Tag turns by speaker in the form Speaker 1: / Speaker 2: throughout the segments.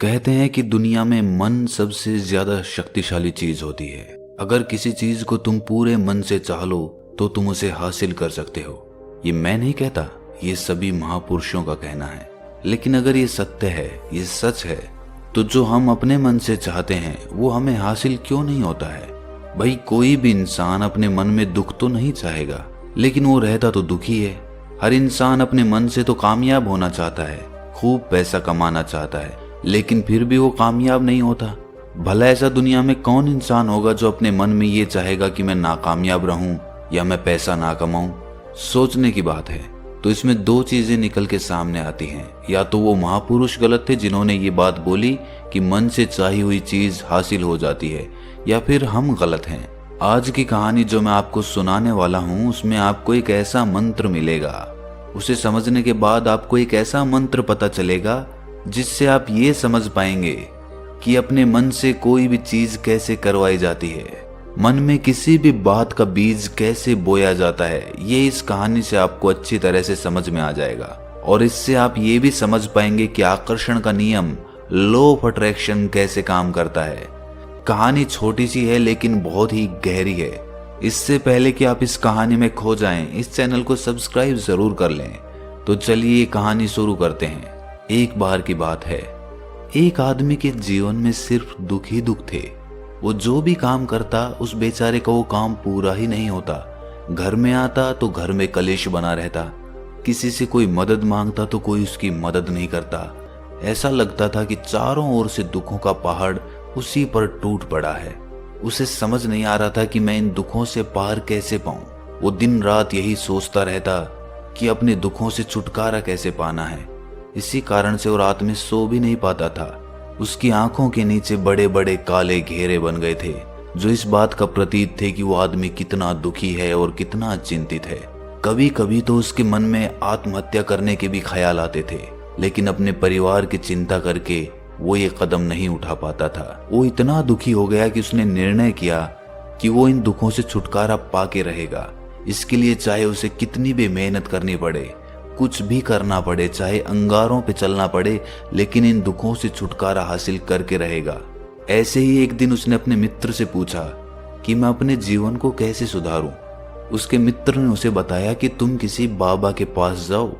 Speaker 1: कहते हैं कि दुनिया में मन सबसे ज्यादा शक्तिशाली चीज होती है। अगर किसी चीज को तुम पूरे मन से चाह लो तो तुम उसे हासिल कर सकते हो। ये मैं नहीं कहता, ये सभी महापुरुषों का कहना है। लेकिन अगर ये सत्य है, ये सच है, तो जो हम अपने मन से चाहते हैं वो हमें हासिल क्यों नहीं होता है? भाई, कोई भी इंसान अपने मन में दुख तो नहीं चाहेगा, लेकिन वो रहता तो दुखी है। हर इंसान अपने मन से तो कामयाब होना चाहता है, खूब पैसा कमाना चाहता है, लेकिन फिर भी वो कामयाब नहीं होता। भला ऐसा दुनिया में कौन इंसान होगा जो अपने मन में ये चाहेगा कि मैं नाकामयाब रहूं या मैं पैसा ना कमाऊं? सोचने की बात है। तो इसमें दो चीजें निकल के सामने आती हैं। या तो वो महापुरुष गलत थे जिन्होंने ये बात बोली कि मन से चाही हुई चीज हासिल हो जाती है, या फिर हम गलत हैं। आज की कहानी जो मैं आपको सुनाने वाला हूँ उसमें आपको एक ऐसा मंत्र मिलेगा। उसे समझने के बाद आपको एक ऐसा मंत्र पता चलेगा जिससे आप ये समझ पाएंगे कि अपने मन से कोई भी चीज कैसे करवाई जाती है, मन में किसी भी बात का बीज कैसे बोया जाता है। ये इस कहानी से आपको अच्छी तरह से समझ में आ जाएगा, और इससे आप ये भी समझ पाएंगे कि आकर्षण का नियम, लॉ ऑफ अट्रैक्शन कैसे काम करता है। कहानी छोटी सी है लेकिन बहुत ही गहरी है। इससे पहले कि आप इस कहानी में खो जाएं, इस चैनल को सब्सक्राइब जरूर कर लें। तो चलिए ये कहानी शुरू करते हैं। एक बार की बात है, एक आदमी के जीवन में सिर्फ दुख ही दुख थे। वो जो भी काम करता उस बेचारे का वो काम पूरा ही नहीं होता। घर में आता तो घर में कलेश बना रहता, किसी से कोई मदद मांगता तो कोई उसकी मदद नहीं करता। ऐसा लगता था कि चारों ओर से दुखों का पहाड़ उसी पर टूट पड़ा है। उसे समझ नहीं आ रहा था कि मैं इन दुखों से पार कैसे पाऊं। वो दिन रात यही सोचता रहता कि अपने दुखों से छुटकारा कैसे पाना है। इसी कारण से वो रात में सो भी नहीं पाता था। उसकी आंखों के नीचे बड़े बड़े काले घेरे बन गए थे, जो इस बात का प्रतीक थे कि वो आदमी कितना दुखी है और कितना चिंतित है। कभी कभी तो उसके मन में आत्महत्या करने के भी ख्याल आते थे, लेकिन अपने परिवार की चिंता करके वो ये कदम नहीं उठा पाता था। वो इतना दुखी हो गया कि उसने निर्णय किया कि वो इन दुखों से छुटकारा पाके रहेगा। इसके लिए चाहे उसे कितनी भी मेहनत करनी पड़े, कुछ भी करना पड़े, चाहे अंगारों पे चलना पड़े, लेकिन इन दुखों से छुटकारा हासिल करके रहेगा। ऐसे ही एक दिन उसने अपने मित्र से पूछा कि मैं अपने जीवन को कैसे सुधारूं। उसके मित्र ने उसे बताया कि तुम किसी बाबा के पास जाओ।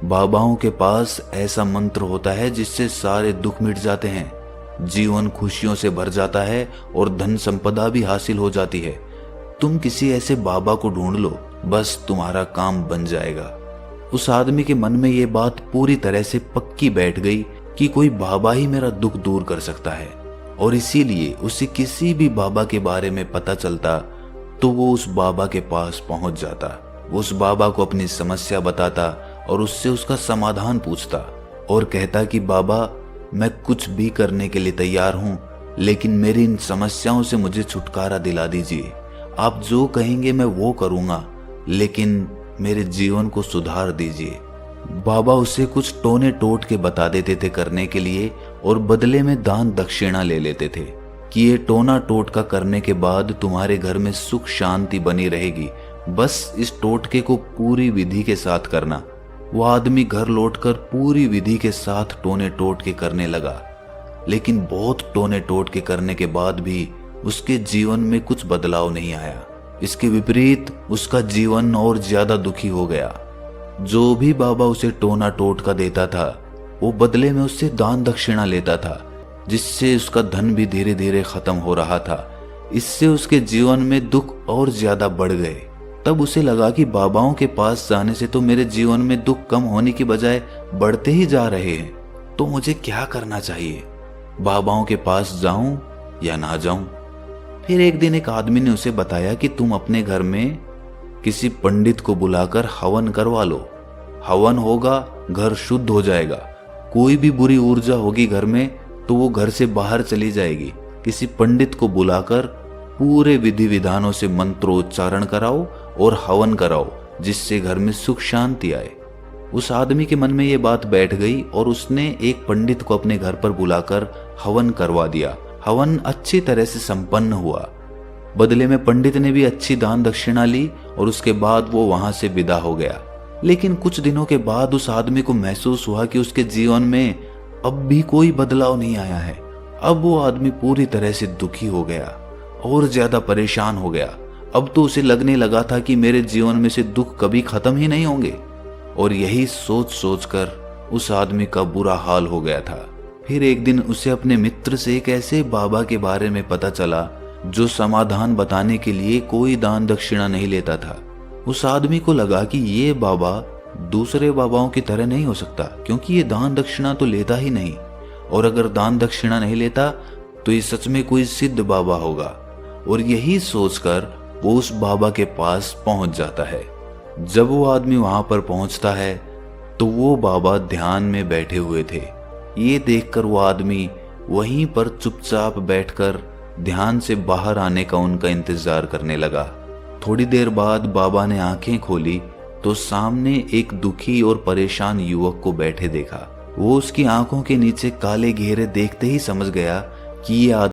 Speaker 1: बाबाओं के पास ऐसा मंत्र होता है जिससे सारे दुख मिट जाते हैं, जीवन खुशियों से भर जाता है और धन संपदा भी हासिल हो जाती है। तुम किसी ऐसे बाबा को ढूंढ लो, बस तुम्हारा काम बन जाएगा। उस आदमी के मन में ये बात पूरी तरह से पक्की बैठ गई कि कोई बाबा ही मेरा दुख दूर कर सकता है, और इसीलिए उसे किसी भी बाबा के बारे में पता चलता तो वो उस बाबा के पास पहुंच जाता। वो उस बाबा को अपनी समस्या बताता और उससे उसका समाधान पूछता और कहता कि बाबा, मैं कुछ भी करने के लिए तैयार हूं, लेकिन मेरी इन समस्याओं से मुझे छुटकारा दिला दीजिए। आप जो कहेंगे मैं वो करूंगा, लेकिन मेरे जीवन को सुधार दीजिए। बाबा उसे कुछ टोने टोट के बता देते थे करने के लिए, और बदले में दान दक्षिणा ले लेते थे कि ये टोना टोटका करने के बाद तुम्हारे घर में सुख शांति बनी रहेगी, बस इस टोटके को पूरी विधि के साथ करना। वो आदमी घर लौटकर पूरी विधि के साथ टोने टोटके करने लगा, लेकिन बहुत टोने टोटके करने के बाद भी उसके जीवन में कुछ बदलाव नहीं आया। इसके विपरीत उसका जीवन और ज्यादा दुखी हो गया। जो भी बाबा उसे टोना टोटका देता था वो बदले में उससे दान दक्षिणा लेता था, जिससे उसका धन भी धीरे धीरे खत्म हो रहा था। इससे उसके जीवन में दुख और ज्यादा बढ़ गए। तब उसे लगा कि बाबाओं के पास जाने से तो मेरे जीवन में दुख कम होने की बजाय बढ़ते ही जा रहे हैं, तो मुझे क्या करना चाहिए? बाबाओं के पास जाऊं या ना जाऊं? फिर एक दिन एक आदमी ने उसे बताया कि तुम अपने घर में किसी पंडित को बुलाकर हवन करवा लो। हवन होगा, घर शुद्ध हो जाएगा। कोई भी बुरी ऊर्जा होगी घर में तो वो घर से बाहर चली जाएगी। किसी पंडित को बुलाकर पूरे विधि विधानों से मंत्रोच्चारण कराओ और हवन कराओ, जिससे घर में सुख शांति आए। उस आदमी के मन में ये बात बैठ गई और उसने एक पंडित को अपने घर पर बुलाकर हवन करवा दिया। हवन अच्छी तरह से संपन्न हुआ। बदले में पंडित ने भी अच्छी दान दक्षिणा ली और उसके बाद वो वहां से विदा हो गया। लेकिन कुछ दिनों के बाद उस आदमी को महसूस हुआ कि उसके जीवन में अब भी कोई बदलाव नहीं आया है। अब वो आदमी पूरी तरह से दुखी हो गया और ज्यादा परेशान हो गया। अब तो उसे लगने लगा था कि मेरे जीवन में से दुख कभी खत्म ही नहीं होंगे। और यही सोच सोच कर उस आदमी का बुरा हाल हो गया था। फिर एक दिन उसे अपने मित्र से एक ऐसे बाबा के बारे में पता चला जो समाधान बताने के लिए कोई दान दक्षिणा नहीं लेता था। उस आदमी को लगा कि ये बाबा दूसरे बाबाओं की तरह नहीं हो सकता, क्योंकि ये दान दक्षिणा तो लेता ही नहीं, और अगर दान दक्षिणा नहीं लेता तो ये सच में कोई सिद्ध बाबा होगा। और यही सोचकर वो उस बाबा के पास पहुंच जाता है। जब वो आदमी वहां पर पहुंचता है तो वो बाबा ध्यान में बैठे हुए थे। ये देखकर वो आदमी वहीं पर चुपचाप बैठकर ध्यान से बाहर आने का उनका इंतजार करने लगा। थोड़ी देर बाद बाबा ने आंखें खोली तो सामने एक दुखी और परेशान युवक को बैठे देखा। वो उसकी आंखों के नीचे काले घेरे देखते ही समझ गया कि ये